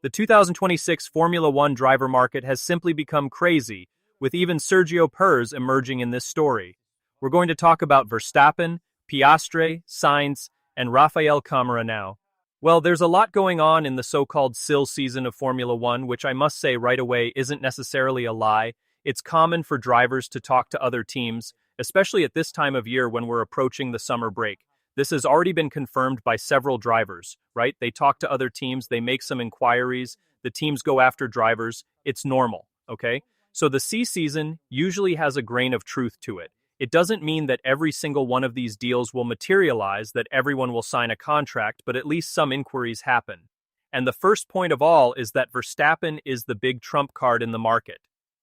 The 2026 Formula One driver market has simply become crazy, with even Sergio Perez emerging in this story. We're going to talk about Verstappen, Piastri, Sainz, and Rafael Câmara now. Well, there's a lot going on in the so-called sill season of Formula One, which I must say right away isn't necessarily a lie. It's common for drivers to talk to other teams, especially at this time of year when we're approaching the summer break. This has already been confirmed by several drivers, right? They talk to other teams, they make some inquiries, the teams go after drivers. It's normal, okay? So the C season usually has a grain of truth to it. It doesn't mean that every single one of these deals will materialize, that everyone will sign a contract, but at least some inquiries happen. And the first point of all is that Verstappen is the big trump card in the market.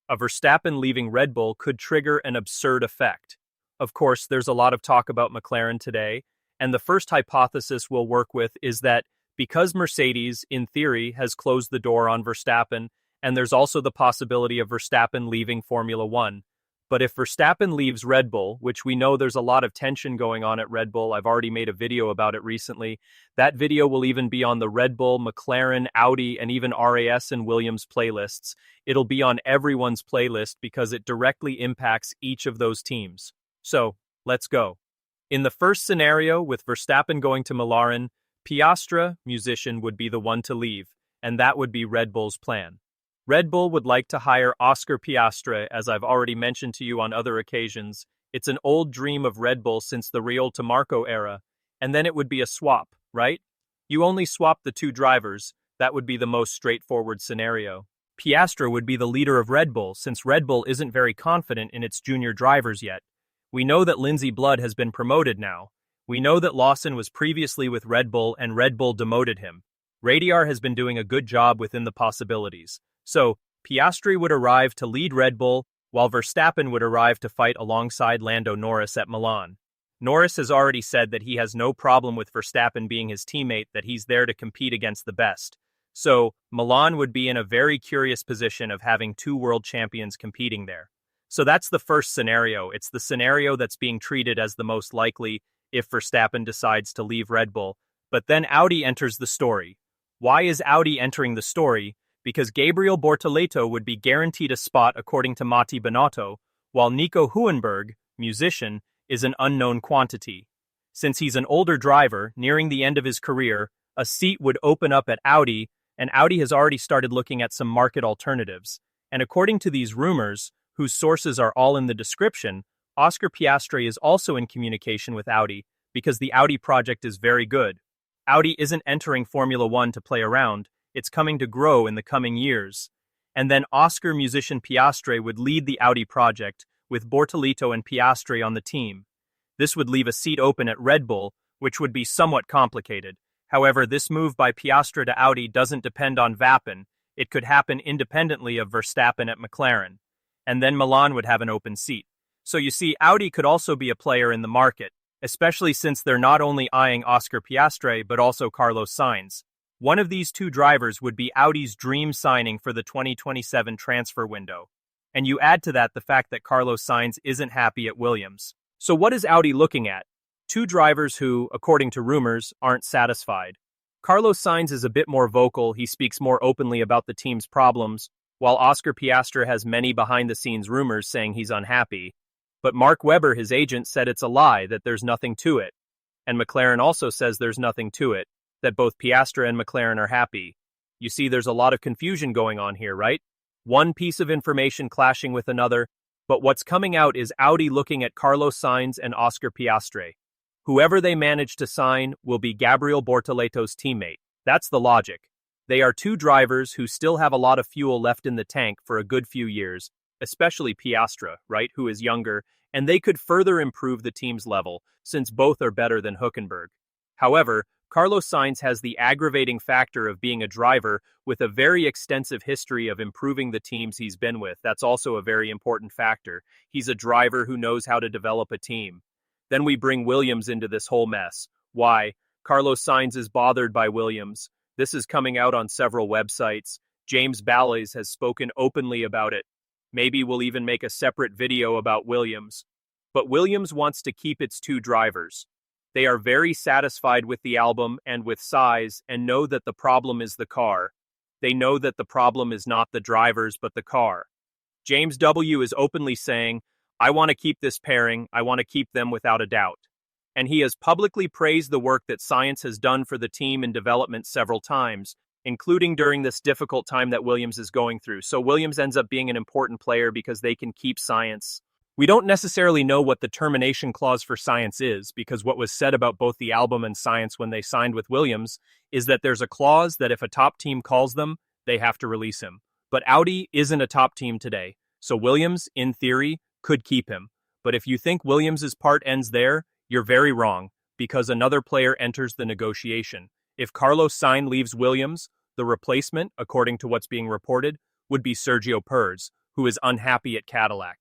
A Verstappen leaving Red Bull could trigger an absurd effect. Of course, there's a lot of talk about McLaren today, and the first hypothesis we'll work with is that because Mercedes, in theory, has closed the door on Verstappen, and there's also the possibility of Verstappen leaving Formula One. But if Verstappen leaves Red Bull, which we know there's a lot of tension going on at Red Bull, I've already made a video about it recently, that video will even be on the Red Bull, McLaren, Audi, and even RAS and Williams playlists. It'll be on everyone's playlist because it directly impacts each of those teams. So, let's go. In the first scenario, with Verstappen going to McLaren, Piastri, musician, would be the one to leave, and that would be Red Bull's plan. Red Bull would like to hire Oscar Piastri, as I've already mentioned to you on other occasions. It's an old dream of Red Bull since the Real to Marco era, and then it would be a swap, right? You only swap the two drivers, that would be the most straightforward scenario. Piastri would be the leader of Red Bull, since Red Bull isn't very confident in its junior drivers yet. We know that Lindsey Blood has been promoted now. We know that Lawson was previously with Red Bull and Red Bull demoted him. Radiar has been doing a good job within the possibilities. So, Piastri would arrive to lead Red Bull, while Verstappen would arrive to fight alongside Lando Norris at Milan. Norris has already said that he has no problem with Verstappen being his teammate, that he's there to compete against the best. So, Milan would be in a very curious position of having two world champions competing there. So that's the first scenario. It's the scenario that's being treated as the most likely if Verstappen decides to leave Red Bull. But then Audi enters the story. Why is Audi entering the story? Because Gabriel Bortoleto would be guaranteed a spot according to Matti Binotto, while Nico Hülkenberg, musician, is an unknown quantity. Since he's an older driver, nearing the end of his career, a seat would open up at Audi, and Audi has already started looking at some market alternatives. And according to these rumors, whose sources are all in the description, Oscar Piastri is also in communication with Audi, because the Audi project is very good. Audi isn't entering Formula One to play around, it's coming to grow in the coming years. And then Oscar musician Piastri would lead the Audi project, with Bortoleto and Piastri on the team. This would leave a seat open at Red Bull, which would be somewhat complicated. However, this move by Piastri to Audi doesn't depend on Verstappen. It could happen independently of Verstappen at McLaren. And then Milan would have an open seat. So you see, Audi could also be a player in the market, especially since they're not only eyeing Oscar Piastri but also Carlos Sainz. One of these two drivers would be Audi's dream signing for the 2027 transfer window. And you add to that the fact that Carlos Sainz isn't happy at Williams. So what is Audi looking at? Two drivers who, according to rumors, aren't satisfied. Carlos Sainz is a bit more vocal, he speaks more openly about the team's problems, while Oscar Piastri has many behind-the-scenes rumors saying he's unhappy. But Mark Webber, his agent, said it's a lie, that there's nothing to it. And McLaren also says there's nothing to it, that both Piastri and McLaren are happy. You see, there's a lot of confusion going on here, right? One piece of information clashing with another, but what's coming out is Audi looking at Carlos Sainz and Oscar Piastri. Whoever they manage to sign will be Gabriel Bortoleto's teammate. That's the logic. They are two drivers who still have a lot of fuel left in the tank for a good few years, especially Piastri, right, who is younger, and they could further improve the team's level, since both are better than Hülkenberg. However, Carlos Sainz has the aggravating factor of being a driver with a very extensive history of improving the teams he's been with. That's also a very important factor. He's a driver who knows how to develop a team. Then we bring Williams into this whole mess. Why? Carlos Sainz is bothered by Williams. This is coming out on several websites. James Balles has spoken openly about it. Maybe we'll even make a separate video about Williams. But Williams wants to keep its two drivers. They are very satisfied with the album and with size and know that the problem is the car. They know that the problem is not the drivers but the car. James W. is openly saying, I want to keep this pairing, I want to keep them without a doubt. And he has publicly praised the work that Sainz has done for the team in development several times, including during this difficult time that Williams is going through. So Williams ends up being an important player because they can keep Sainz. We don't necessarily know what the termination clause for Sainz is, because what was said about both the Album and Sainz when they signed with Williams is that there's a clause that if a top team calls them, they have to release him. But Audi isn't a top team today, so Williams, in theory, could keep him. But if you think Williams's part ends there, you're very wrong, because another player enters the negotiation. If Carlos Sainz leaves Williams, the replacement, according to what's being reported, would be Sergio Perez, who is unhappy at Cadillac.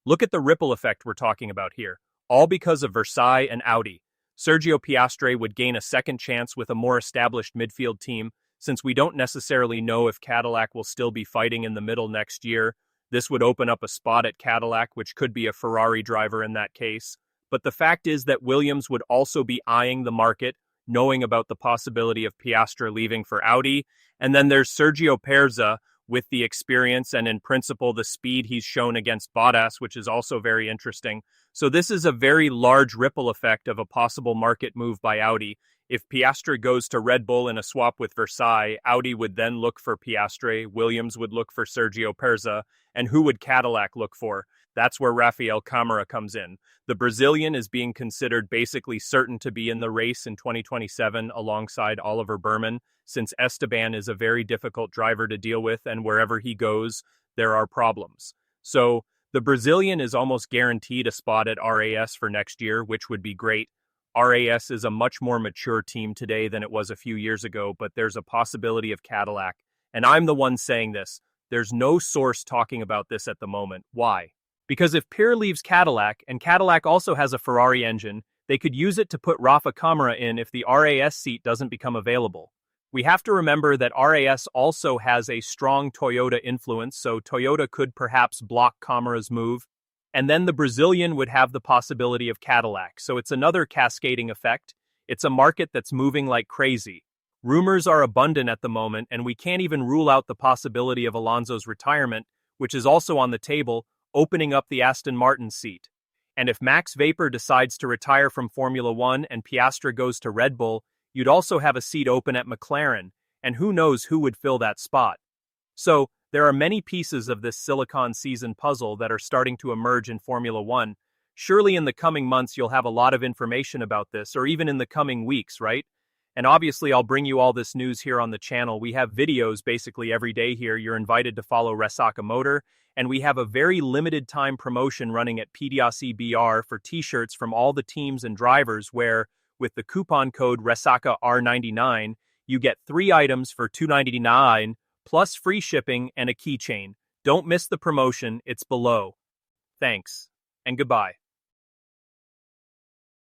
Look at the ripple effect we're talking about here, all because of Versailles and Audi. Sergio Piastri would gain a second chance with a more established midfield team, since we don't necessarily know if Cadillac will still be fighting in the middle next year. This would open up a spot at Cadillac, which could be a Ferrari driver in that case. But the fact is that Williams would also be eyeing the market, knowing about the possibility of Piastri leaving for Audi. And then there's Sergio Perez, with the experience and in principle the speed he's shown against Bottas, which is also very interesting. So this is a very large ripple effect of a possible market move by Audi. If Piastri goes to Red Bull in a swap with Versailles, Audi would then look for Piastri, Williams would look for Sergio Perez, and who would Cadillac look for? That's where Rafael Câmara comes in. The Brazilian is being considered basically certain to be in the race in 2027 alongside Oliver Burman, since Esteban is a very difficult driver to deal with, and wherever he goes, there are problems. So the Brazilian is almost guaranteed a spot at RAS for next year, which would be great. RAS is a much more mature team today than it was a few years ago, but there's a possibility of Cadillac. And I'm the one saying this. There's no source talking about this at the moment. Why? Because if Pierre leaves Cadillac, and Cadillac also has a Ferrari engine, they could use it to put Rafa Câmara in if the RAS seat doesn't become available. We have to remember that RAS also has a strong Toyota influence, so Toyota could perhaps block Câmara's move, and then the Brazilian would have the possibility of Cadillac, so it's another cascading effect. It's a market that's moving like crazy. Rumors are abundant at the moment, and we can't even rule out the possibility of Alonso's retirement, which is also on the table, opening up the Aston Martin seat. And if Max Verstappen decides to retire from Formula One and Piastri goes to Red Bull, you'd also have a seat open at McLAREN, and who knows who would fill that spot. So, there are many pieces of this Silicon season puzzle that are starting to emerge in Formula One. Surely in the coming months you'll have a lot of information about this, or even in the coming weeks, right? And obviously I'll bring you all this news here on the channel. We have videos basically every day here. You're invited to follow Resaka Motor, and we have a very limited time promotion running at PDAC BR for t-shirts from all the teams and drivers where, with the coupon code Resaka R99, you get 3 items for $2.99 plus free shipping and a keychain. Don't miss the promotion, it's below. Thanks, and goodbye.